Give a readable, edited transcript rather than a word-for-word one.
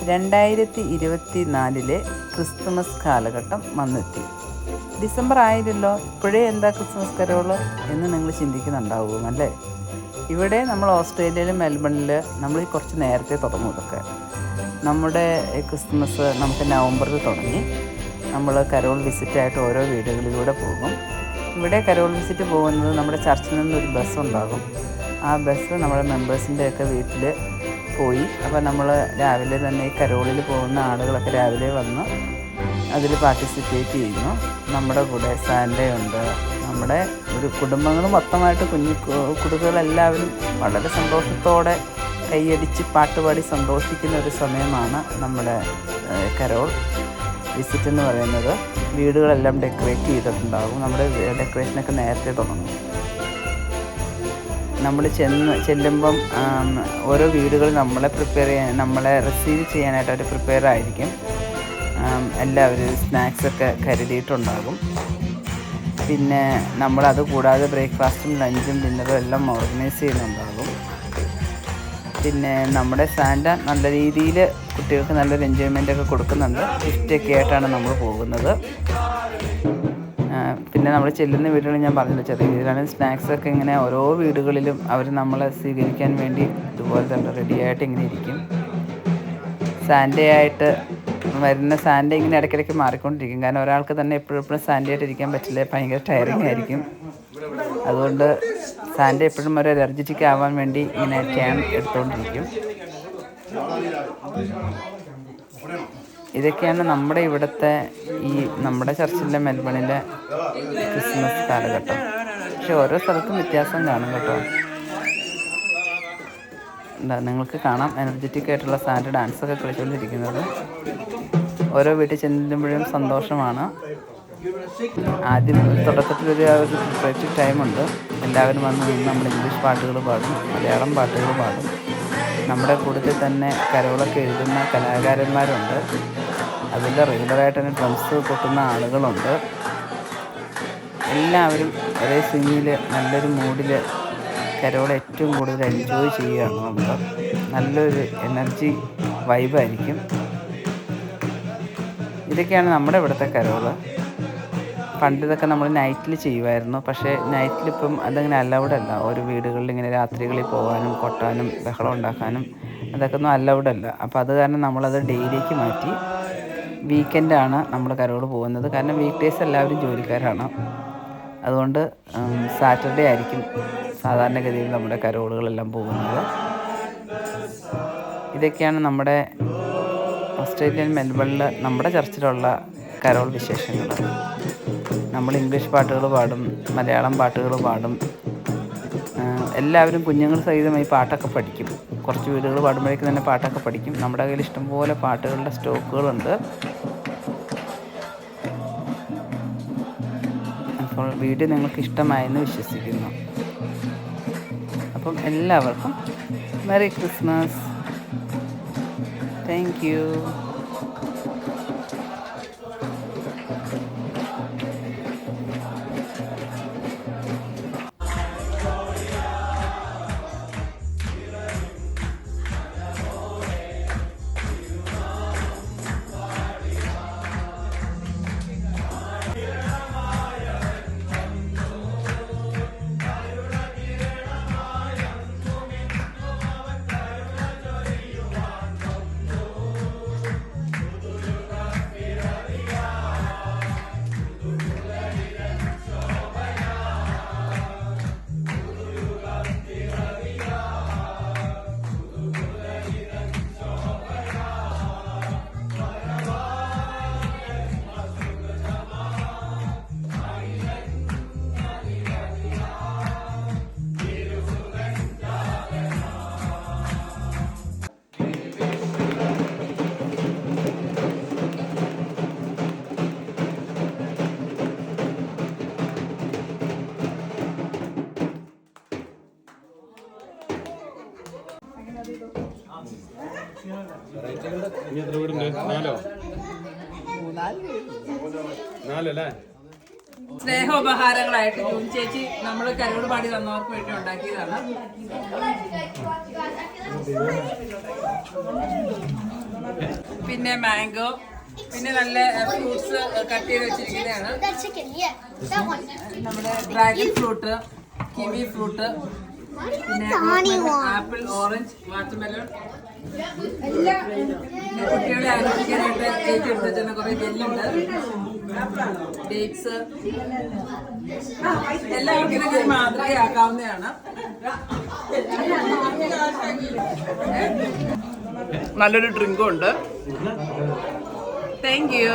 2024 Christmas കാലഘട്ടം വന്നെത്തി. December ആയില്ലല്ലോ, ഇപ്പോഴേ എന്താ ക്രിസ്മസ് കരോൾ എന്ന് നിങ്ങൾ ചിന്തിക്കുന്നുണ്ടാവും അല്ലേ? ഇവിടെ നമ്മൾ ഓസ്ട്രേലിയയിലും മെൽബണിൽ നമ്മൾ കുറച്ച് നേരത്തെ തുടങ്ങും. ഇതൊക്കെ നമ്മുടെ ക്രിസ്മസ് നമുക്ക് നവംബറിൽ തുടങ്ങി. നമ്മൾ കരോൾ വിസിറ്റായിട്ട് ഓരോ വീടുകളിലൂടെ പോകും. ഇവിടെ കരോൾ വിസിറ്റ് പോകുന്നത് നമ്മുടെ ചർച്ചിൽ നിന്നൊരു ബസ് ഉണ്ടാകും. ആ ബസ് നമ്മുടെ മെമ്പേഴ്സിൻ്റെയൊക്കെ വീട്ടിൽ പോയി. അപ്പോൾ നമ്മൾ രാവിലെ തന്നെ ഈ കരോളിൽ പോകുന്ന ആളുകളൊക്കെ രാവിലെ വന്ന് അതിൽ പാർട്ടിസിപ്പേറ്റ് ചെയ്യുന്നു. നമ്മുടെ കൂടെ സാൻഡയുണ്ട്. നമ്മുടെ ഒരു കുടുംബങ്ങൾ മൊത്തമായിട്ട് കുടുംബങ്ങളെല്ലാവരും വളരെ സന്തോഷത്തോടെ കൈയടിച്ച് പാട്ടുപാടി സന്തോഷിക്കുന്ന ഒരു സമയമാണ് നമ്മുടെ കരോൾ വിസിറ്റ് എന്ന് പറയുന്നത്. വീടുകളെല്ലാം ഡെക്കറേറ്റ് ചെയ്തിട്ടുണ്ടാകും. നമ്മുടെ ഡെക്കറേഷനൊക്കെ നേരത്തെ തുടങ്ങും. നമ്മൾ ചെല്ലുമ്പം ഓരോ വീടുകൾ നമ്മളെ റിസീവ് ചെയ്യാനായിട്ട് അവർ പ്രിപ്പയർ ആയിരിക്കും. എല്ലാവരും സ്നാക്സൊക്കെ കരുതിയിട്ടുണ്ടാകും. പിന്നെ നമ്മളത് കൂടാതെ ബ്രേക്ക്ഫാസ്റ്റും ലഞ്ചും ഡിന്നറും എല്ലാം ഓർഗനൈസ് ചെയ്യുന്നുണ്ടാകും. പിന്നെ നമ്മുടെ സാന്റ നല്ല രീതിയിൽ കുട്ടികൾക്ക് നല്ലൊരു എൻജോയ്മെൻ്റൊക്കെ കൊടുക്കുന്നുണ്ട്. ഗിഫ്റ്റൊക്കെ ആയിട്ടാണ് നമ്മൾ പോകുന്നത്. പിന്നെ നമ്മൾ ചെല്ലുന്ന വീടുകളിൽ ഞാൻ പറഞ്ഞില്ല, ചെറിയ രീതിയിലാണ് സ്നാക്സൊക്കെ ഇങ്ങനെ ഓരോ വീടുകളിലും അവർ നമ്മളെ സ്വീകരിക്കാൻ വേണ്ടി ഇതുപോലെ തന്നെ റെഡിയായിട്ട് ഇങ്ങനെ ഇരിക്കും. സാൻഡയായിട്ട് വരുന്ന സാൻഡ ഇങ്ങനെ ഇടയ്ക്കിടയ്ക്ക് മാറിക്കൊണ്ടിരിക്കും. കാരണം ഒരാൾക്ക് തന്നെ എപ്പോഴും സാൻഡയായിട്ട് ഇരിക്കാൻ പറ്റില്ല, ഭയങ്കര ടയറിങ് ആയിരിക്കും. അതുകൊണ്ട് സാൻഡ എപ്പോഴും ഒരു എനർജറ്റിക് ആവാൻ വേണ്ടി ഇങ്ങനെ ടേൺ എടുത്തുകൊണ്ടിരിക്കും. ഇതൊക്കെയാണ് നമ്മുടെ ഇവിടുത്തെ നമ്മുടെ ചർച്ചിലെ മെൽബണിലെ ക്രിസ്മസ് കാലഘട്ടം. പക്ഷെ ഓരോ സ്ഥലത്തും വ്യത്യാസം കാണും കേട്ടോ. നിങ്ങൾക്ക് കാണാം എനർജറ്റിക് ആയിട്ടുള്ള സാൻഡ് ഡാൻസൊക്കെ കളിച്ചുകൊണ്ടിരിക്കുന്നത്. ഓരോ വീട്ടിൽ ചെല്ലുമ്പോഴും സന്തോഷമാണ്. ആദ്യം തുടക്കത്തിലൊരു പ്രിപ്പറേറ്റീവ് ടൈമുണ്ട്. എല്ലാവരും വന്ന് നിന്ന് നമ്മൾ ഇംഗ്ലീഷ് പാട്ടുകൾ പാടും, മലയാളം പാട്ടുകൾ പാടും. നമ്മുടെ കൂട്ടത്തിൽ തന്നെ കരോളൊക്കെ എഴുതുന്ന കലാകാരന്മാരുണ്ട്. അതിൽ റെഗുലറായിട്ട് തന്നെ ഡ്രംസ് കൊട്ടുന്ന ആളുകളുണ്ട്. എല്ലാവരും ഒരേ സിംഗിൽ നല്ലൊരു മൂഡിൽ കരോൾ ഏറ്റവും കൂടുതൽ എൻജോയ് ചെയ്യുകയാണ്. നമ്മൾ നല്ലൊരു എനർജി വൈബായിരിക്കും. ഇതൊക്കെയാണ് നമ്മുടെ ഇവിടുത്തെ കരോൾ. പണ്ടിതൊക്കെ നമ്മൾ നൈറ്റിൽ ചെയ്യുമായിരുന്നു. പക്ഷേ നൈറ്റിലിപ്പം അതങ്ങനെ അലൗഡ് അല്ല. ഓരോ വീടുകളിൽ ഇങ്ങനെ രാത്രികളിൽ പോകാനും കൊട്ടാനും ബഹളം ഉണ്ടാക്കാനും അതൊക്കെ ഒന്നും അലൗഡ് അല്ല. അപ്പോൾ അത് കാരണം നമ്മളത് ഡെയിലിക്ക് മാറ്റി. വീക്കെൻഡാണ് നമ്മൾ കരോൾ പോകുന്നത്. കാരണം വീക്ക് ഡേയ്സ് എല്ലാവരും ജോലിക്കാരാണ്. അതുകൊണ്ട് സാറ്റർഡേ ആയിരിക്കും സാധാരണഗതിയിൽ നമ്മുടെ കരോളുകളെല്ലാം പോകുന്നത്. ഇതൊക്കെയാണ് നമ്മുടെ ഓസ്ട്രേലിയൻ മെൽബണിൽ നമ്മുടെ ചർച്ചിലുള്ള കരോൾ വിശേഷങ്ങൾ. നമ്മൾ ഇംഗ്ലീഷ് പാട്ടുകൾ പാടും, മലയാളം പാട്ടുകൾ പാടും. എല്ലാവരും കുഞ്ഞുങ്ങൾ സഹിതം ഈ പാട്ടൊക്കെ പഠിക്കും. കുറച്ച് വീടുകൾ പാടുമ്പോഴേക്കും തന്നെ പാട്ടൊക്കെ പഠിക്കും. നമ്മുടെ കയ്യിൽ ഇഷ്ടംപോലെ പാട്ടുകളുടെ സ്റ്റോക്കുകളുണ്ട്. അപ്പോൾ വീഡിയോ നിങ്ങൾക്ക് ഇഷ്ടമായെന്ന് വിശ്വസിക്കുന്നു. അപ്പം എല്ലാവർക്കും മെറി ക്രിസ്മസ്. Thank you. സ്നേഹോപഹാരങ്ങളായിട്ട് ജൂൺ ചേച്ചി നമ്മൾ കരോട് പാടി തന്നവർക്ക് വേണ്ടി ഉണ്ടാക്കിയതാണ്. പിന്നെ മാംഗോ, പിന്നെ നല്ല ഫ്രൂട്ട്സ് കട്ട് ചെയ്ത് വെച്ചിരിക്കുന്നതാണ്. That chicken, yeah. That one. നമ്മുടെ ഡ്രാഗൺ ഫ്രൂട്ട്, കിവി ഫ്രൂട്ട്, പിന്നെ ആപ്പിൾ, ഓറഞ്ച്, വാട്ടർമെലൺ. പിന്നെ കുട്ടികളെ ആരോഗ്യിക്കാനായിട്ട് കേക്ക് എടുത്ത് വെച്ചാൽ കുറെ ജെല്ലുണ്ട്, ഡേറ്റ്സ്. എല്ലാവർക്കും ഇതൊക്കെ ഒരു മാതൃകയാക്കാവുന്നതാണ്. നല്ലൊരു ഡ്രിങ്കും ഉണ്ട്. Thank you.